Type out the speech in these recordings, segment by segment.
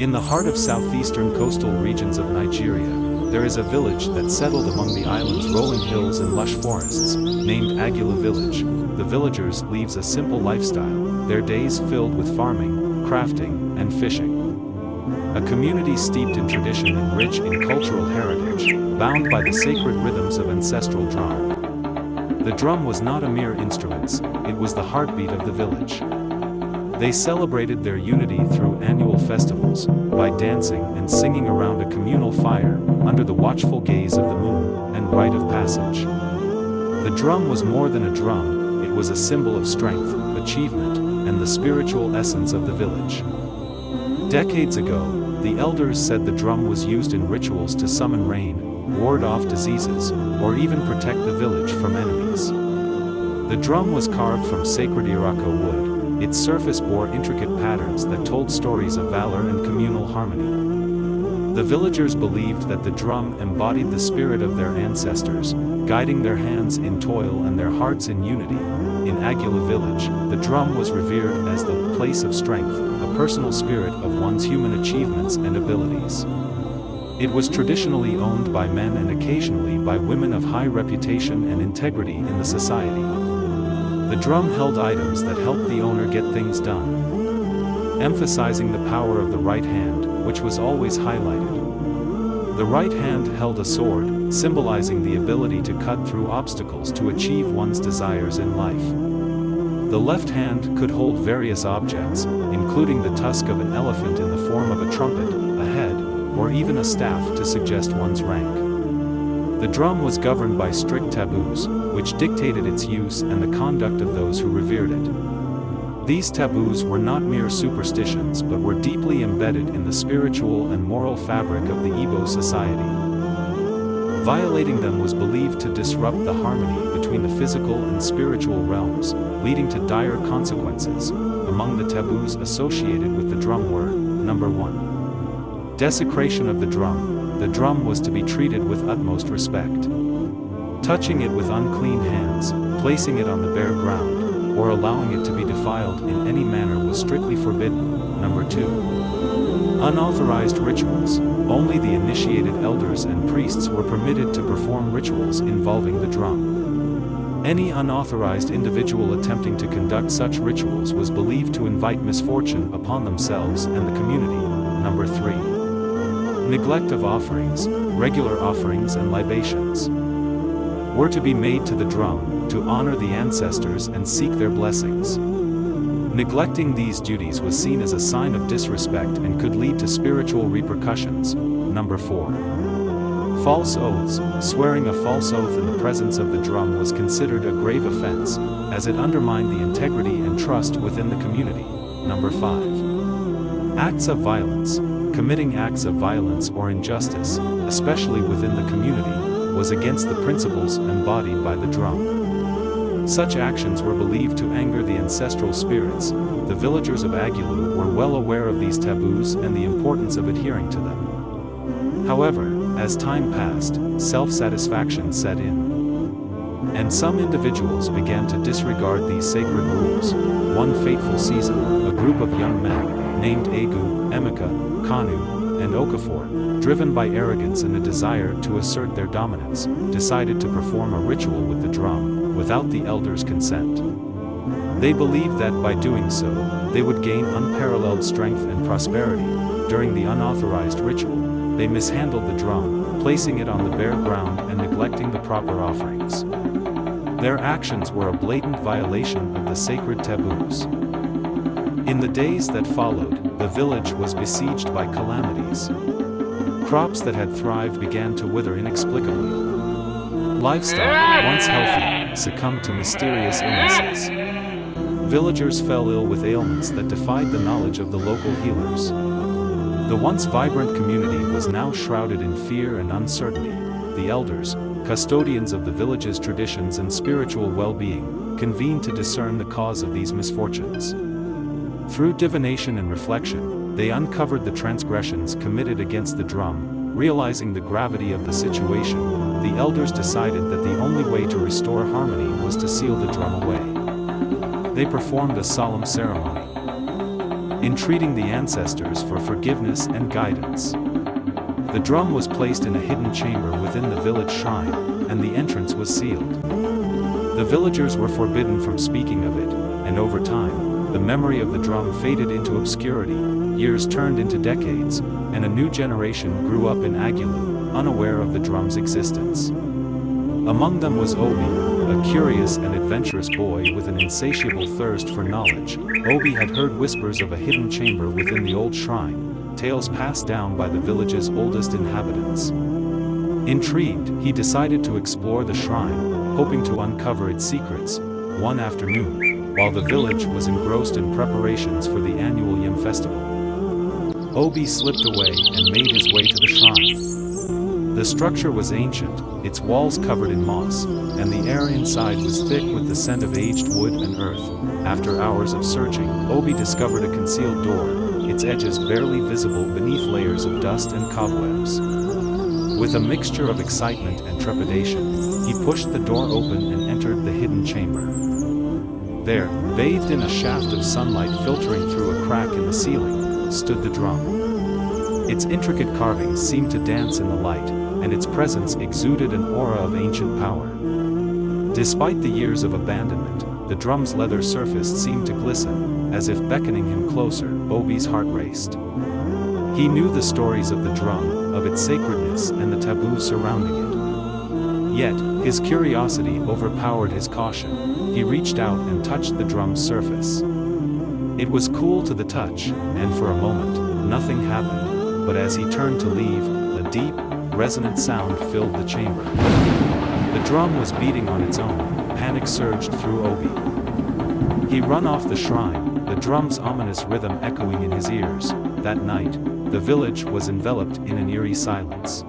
In the heart of southeastern coastal regions of Nigeria, there is a village that settled among the island's rolling hills and lush forests, named Agulu Village. The villagers live a simple lifestyle, their days filled with farming, crafting, and fishing. A community steeped in tradition and rich in cultural heritage, bound by the sacred rhythms of ancestral drum. The drum was not a mere instrument, it was the heartbeat of the village. They celebrated their unity through annual festivals, by dancing and singing around a communal fire, under the watchful gaze of the moon, and rite of passage. The drum was more than a drum, it was a symbol of strength, achievement, and the spiritual essence of the village. Decades ago, the elders said the drum was used in rituals to summon rain, ward off diseases, or even protect the village from enemies. The drum was carved from sacred Iroko wood. Its surface bore intricate patterns that told stories of valor and communal harmony. The villagers believed that the drum embodied the spirit of their ancestors, guiding their hands in toil and their hearts in unity. In Agulu Village, the drum was revered as the place of strength, a personal spirit of one's human achievements and abilities. It was traditionally owned by men and occasionally by women of high reputation and integrity in the society. The drum held items that helped the owner get things done, emphasizing the power of the right hand, which was always highlighted. The right hand held a sword, symbolizing the ability to cut through obstacles to achieve one's desires in life. The left hand could hold various objects, including the tusk of an elephant in the form of a trumpet, a head, or even a staff to suggest one's rank. The drum was governed by strict taboos, which dictated its use and the conduct of those who revered it. These taboos were not mere superstitions but were deeply embedded in the spiritual and moral fabric of the Igbo society. Violating them was believed to disrupt the harmony between the physical and spiritual realms, leading to dire consequences. Among the taboos associated with the drum were, number 1. Desecration of the drum. The drum was to be treated with utmost respect. Touching it with unclean hands, placing it on the bare ground, or allowing it to be defiled in any manner was strictly forbidden. Number 2. Unauthorized rituals. Only the initiated elders and priests were permitted to perform rituals involving the drum. Any unauthorized individual attempting to conduct such rituals was believed to invite misfortune upon themselves and the community. Number 3. Neglect of offerings. Regular offerings and libations were to be made to the drum, to honor the ancestors and seek their blessings. Neglecting these duties was seen as a sign of disrespect and could lead to spiritual repercussions. Number 4. False oaths. Swearing a false oath in the presence of the drum was considered a grave offense, as it undermined the integrity and trust within the community. Number 5. Acts of violence. Committing acts of violence or injustice, especially within the community, was against the principles embodied by the drum. Such actions were believed to anger the ancestral spirits. The villagers of Agulu were well aware of these taboos and the importance of adhering to them. However, as time passed, self-satisfaction set in, and some individuals began to disregard these sacred rules. One fateful season, a group of young men, named Egu, Emeka, Kanu, and Okafor, driven by arrogance and a desire to assert their dominance, decided to perform a ritual with the drum, without the elders' consent. They believed that by doing so, they would gain unparalleled strength and prosperity. During the unauthorized ritual, they mishandled the drum, placing it on the bare ground and neglecting the proper offerings. Their actions were a blatant violation of the sacred taboos. In the days that followed, the village was besieged by calamities. Crops that had thrived began to wither inexplicably. Livestock, once healthy, succumbed to mysterious illnesses. Villagers fell ill with ailments that defied the knowledge of the local healers. The once vibrant community was now shrouded in fear and uncertainty. The elders, custodians of the village's traditions and spiritual well-being, convened to discern the cause of these misfortunes. Through divination and reflection, they uncovered the transgressions committed against the drum. Realizing the gravity of the situation, the elders decided that the only way to restore harmony was to seal the drum away. They performed a solemn ceremony. entreating the ancestors for forgiveness and guidance. The drum was placed in a hidden chamber within the village shrine, and the entrance was sealed. The villagers were forbidden from speaking of it, and over time, the memory of the drum faded into obscurity, years turned into decades, and a new generation grew up in Agulu, unaware of the drum's existence. Among them was Obi, a curious and adventurous boy with an insatiable thirst for knowledge. Obi had heard whispers of a hidden chamber within the old shrine, tales passed down by the village's oldest inhabitants. Intrigued, he decided to explore the shrine, hoping to uncover its secrets. One afternoon, while the village was engrossed in preparations for the annual Yam festival, Obi slipped away and made his way to the shrine. The structure was ancient, its walls covered in moss, and the air inside was thick with the scent of aged wood and earth. After hours of searching, Obi discovered a concealed door, its edges barely visible beneath layers of dust and cobwebs. With a mixture of excitement and trepidation, he pushed the door open and entered the hidden chamber. There, bathed in a shaft of sunlight filtering through a crack in the ceiling, stood the drum. Its intricate carvings seemed to dance in the light, and its presence exuded an aura of ancient power. Despite the years of abandonment, the drum's leather surface seemed to glisten, as if beckoning him closer. Obi's heart raced. He knew the stories of the drum, of its sacredness and the taboos surrounding it. Yet, his curiosity overpowered his caution. He reached out and touched the drum's surface. It was cool to the touch, and for a moment, nothing happened, but as he turned to leave, a deep, resonant sound filled the chamber. The drum was beating on its own. Panic surged through Obi. He ran off the shrine, the drum's ominous rhythm echoing in his ears. That night, the village was enveloped in an eerie silence.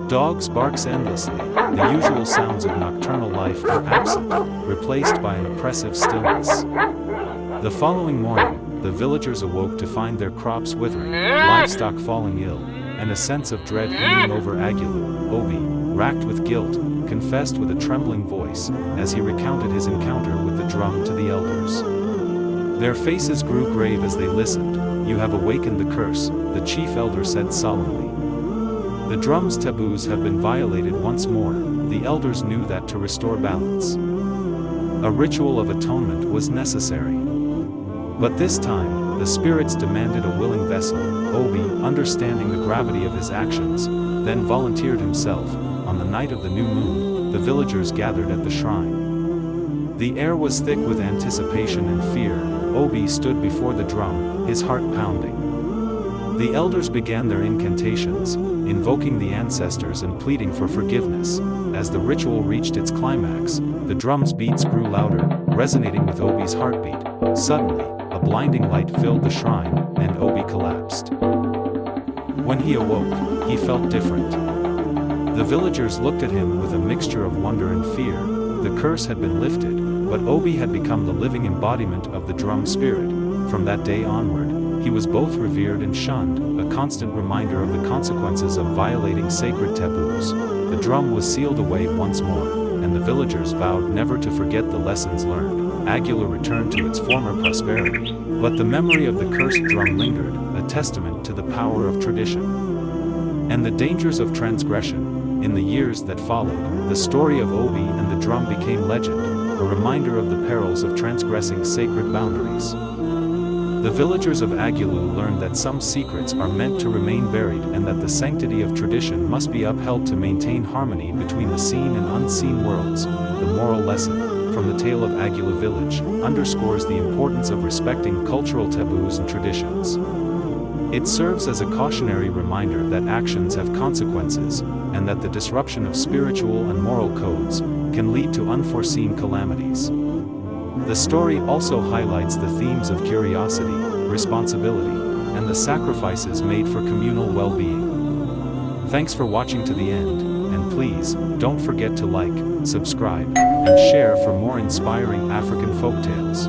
Dogs barked endlessly, the usual sounds of nocturnal life were absent, replaced by an oppressive stillness. The following morning, the villagers awoke to find their crops withering, livestock falling ill, and a sense of dread hanging over Agulu. Obi, racked with guilt, confessed with a trembling voice, as he recounted his encounter with the drum to the elders. Their faces grew grave as they listened. "You have awakened the curse," the chief elder said solemnly. "The drum's taboos have been violated once more." The elders knew that to restore balance, a ritual of atonement was necessary. But this time, the spirits demanded a willing vessel. Obi, understanding the gravity of his actions, then volunteered himself. On the night of the new moon, the villagers gathered at the shrine. The air was thick with anticipation and fear. Obi stood before the drum, his heart pounding. The elders began their incantations, invoking the ancestors and pleading for forgiveness. As the ritual reached its climax, the drum's beats grew louder, resonating with Obi's heartbeat. Suddenly, a blinding light filled the shrine, and Obi collapsed. When he awoke, he felt different. The villagers looked at him with a mixture of wonder and fear. The curse had been lifted, but Obi had become the living embodiment of the drum spirit. From that day onward, he was both revered and shunned, a constant reminder of the consequences of violating sacred taboos. The drum was sealed away once more, and the villagers vowed never to forget the lessons learned. Agulu returned to its former prosperity, but the memory of the cursed drum lingered, a testament to the power of tradition and the dangers of transgression. In the years that followed, the story of Obi and the drum became legend, a reminder of the perils of transgressing sacred boundaries. The villagers of Agulu learned that some secrets are meant to remain buried and that the sanctity of tradition must be upheld to maintain harmony between the seen and unseen worlds. The moral lesson from the tale of Agulu Village underscores the importance of respecting cultural taboos and traditions. It serves as a cautionary reminder that actions have consequences, and that the disruption of spiritual and moral codes can lead to unforeseen calamities. The story also highlights the themes of curiosity, responsibility, and the sacrifices made for communal well-being. Thanks for watching to the end, and please, don't forget to like, subscribe, and share for more inspiring African folktales.